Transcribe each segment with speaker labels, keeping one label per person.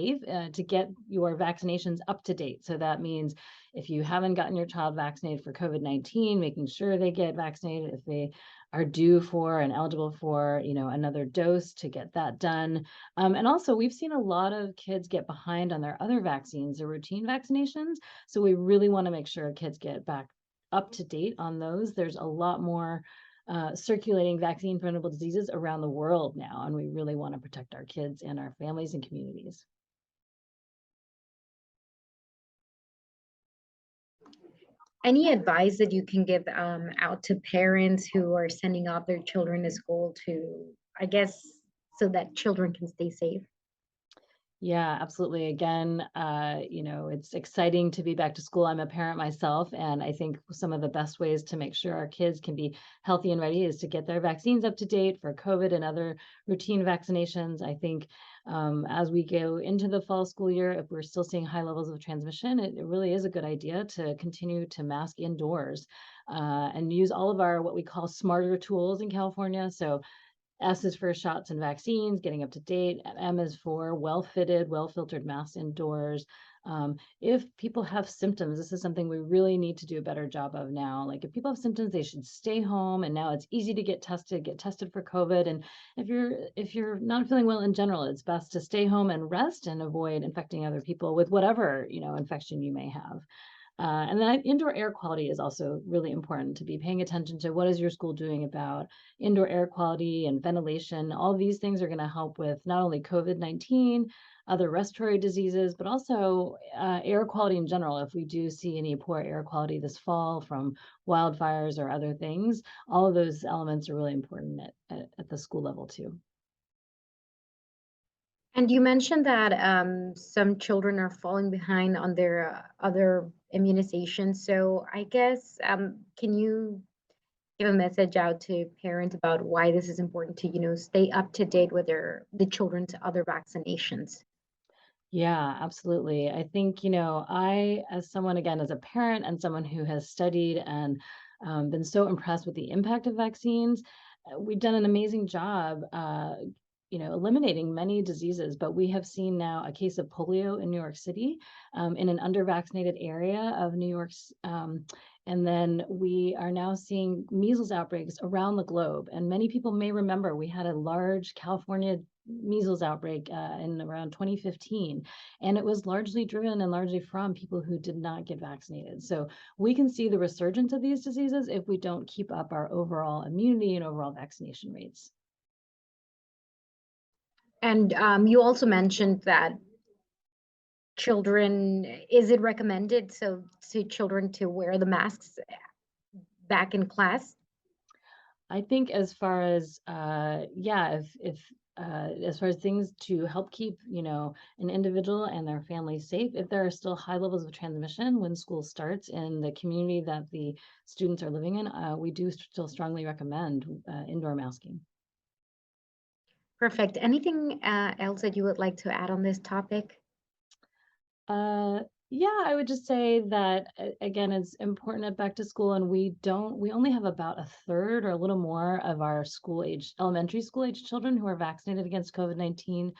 Speaker 1: safe, to get your vaccinations up to date. So that means if you haven't gotten your child vaccinated for COVID-19, making sure they get vaccinated. If they are due for and eligible for, another dose, to get that done. And also, we've seen a lot of kids get behind on their other vaccines, their routine vaccinations. So we really want to make sure kids get back up to date on those. There's a lot more circulating vaccine preventable diseases around the world now, and we really want to protect our kids and our families and communities.
Speaker 2: Any advice that you can give out to parents who are sending off their children to school to, I guess, so that children can stay safe?
Speaker 1: Yeah, absolutely. Again, it's exciting to be back to school. I'm a parent myself, and I think some of the best ways to make sure our kids can be healthy and ready is to get their vaccines up to date for COVID and other routine vaccinations. I think as we go into the fall school year, if we're still seeing high levels of transmission, it really is a good idea to continue to mask indoors and use all of our what we call smarter tools in California. So S is for shots and vaccines, getting up to date. M is for well-fitted, well-filtered masks indoors. If people have symptoms, this is something we really need to do a better job of now. Like if people have symptoms, they should stay home. And now it's easy to get tested for COVID. And if you're not feeling well in general, it's best to stay home and rest and avoid infecting other people with whatever, infection you may have. And then indoor air quality is also really important, to be paying attention to what is your school doing about indoor air quality and ventilation. All these things are going to help with not only COVID-19, other respiratory diseases, but also air quality in general. If we do see any poor air quality this fall from wildfires or other things, all of those elements are really important at the school level too.
Speaker 2: And you mentioned that some children are falling behind on their other immunizations. So I guess, can you give a message out to parents about why this is important to, stay up to date with the children's other vaccinations?
Speaker 1: Yeah, absolutely. I think, as someone, again, as a parent and someone who has studied and been so impressed with the impact of vaccines, we've done an amazing job, eliminating many diseases. But we have seen now a case of polio in New York City, in an under-vaccinated area of New York's. And then we are now seeing measles outbreaks around the globe. And many people may remember we had a large California measles outbreak in around 2015, and it was largely driven and largely from people who did not get vaccinated. So we can see the resurgence of these diseases if we don't keep up our overall immunity and overall vaccination rates.
Speaker 2: And you also mentioned that children, is it recommended so to children to wear the masks back in class?
Speaker 1: I think as far as yeah, if as far as things to help keep, an individual and their family safe, if there are still high levels of transmission when school starts in the community that the students are living in, we do still strongly recommend indoor masking.
Speaker 2: Perfect. Anything else that you would like to add on this topic?
Speaker 1: Uh, yeah, I would just say that again, it's important at back to school, and we only have about a third or a little more of our elementary school age children who are vaccinated against COVID-19.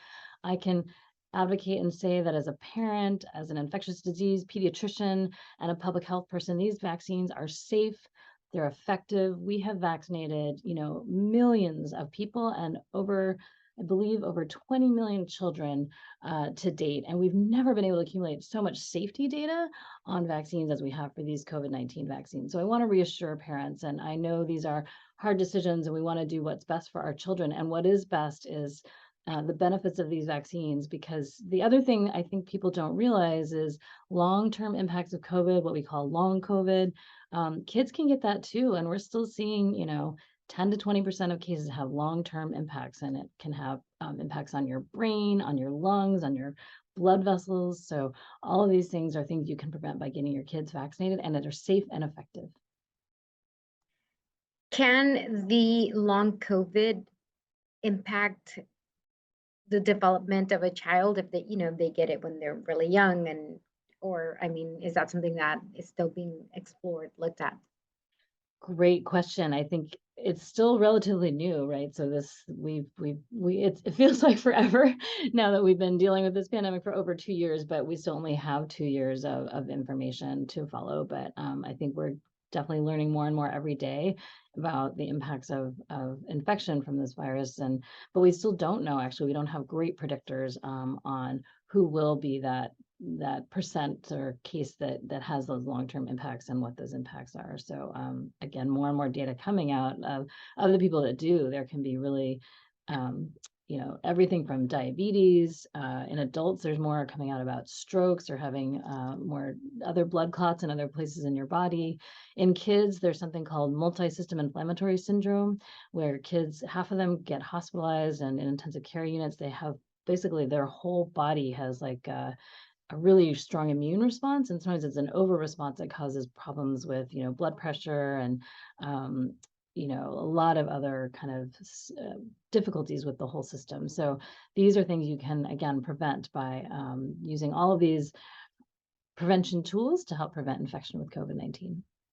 Speaker 1: I can advocate and say that as a parent, as an infectious disease pediatrician, and a public health person, these vaccines are safe. They're effective. We have vaccinated, millions of people and I believe, over 20 million children to date. And we've never been able to accumulate so much safety data on vaccines as we have for these COVID-19 vaccines. So I want to reassure parents, and I know these are hard decisions and we want to do what's best for our children. And what is best is the benefits of these vaccines, because the other thing I think people don't realize is long-term impacts of COVID, what we call long COVID. Kids can get that too. And we're still seeing, 10 to 20% of cases have long-term impacts, and it can have impacts on your brain, on your lungs, on your blood vessels. So all of these things are things you can prevent by getting your kids vaccinated, and that are safe and effective.
Speaker 2: Can the long COVID impact the development of a child if they get it when they're really young, or I mean, is that something that is still being explored, looked at?
Speaker 1: Great question. I think it's still relatively new, right? So this it feels like forever now that we've been dealing with this pandemic for over 2 years, but we still only have 2 years of information to follow. But I think we're definitely learning more and more every day about the impacts of infection from this virus. But we still don't know, actually, we don't have great predictors on who will be that percent or case that has those long-term impacts and what those impacts are. So again, more and more data coming out of the people that do. There can be really um, everything from diabetes in adults. There's more coming out about strokes or having more other blood clots in other places in your body. In kids, there's something called multi-system inflammatory syndrome, where kids, half of them get hospitalized and in intensive care units. They have basically their whole body has like a really strong immune response, and sometimes it's an over response that causes problems with blood pressure and um, a lot of other kind of difficulties with the whole system. So these are things you can again prevent by using all of these prevention tools to help prevent infection with COVID-19.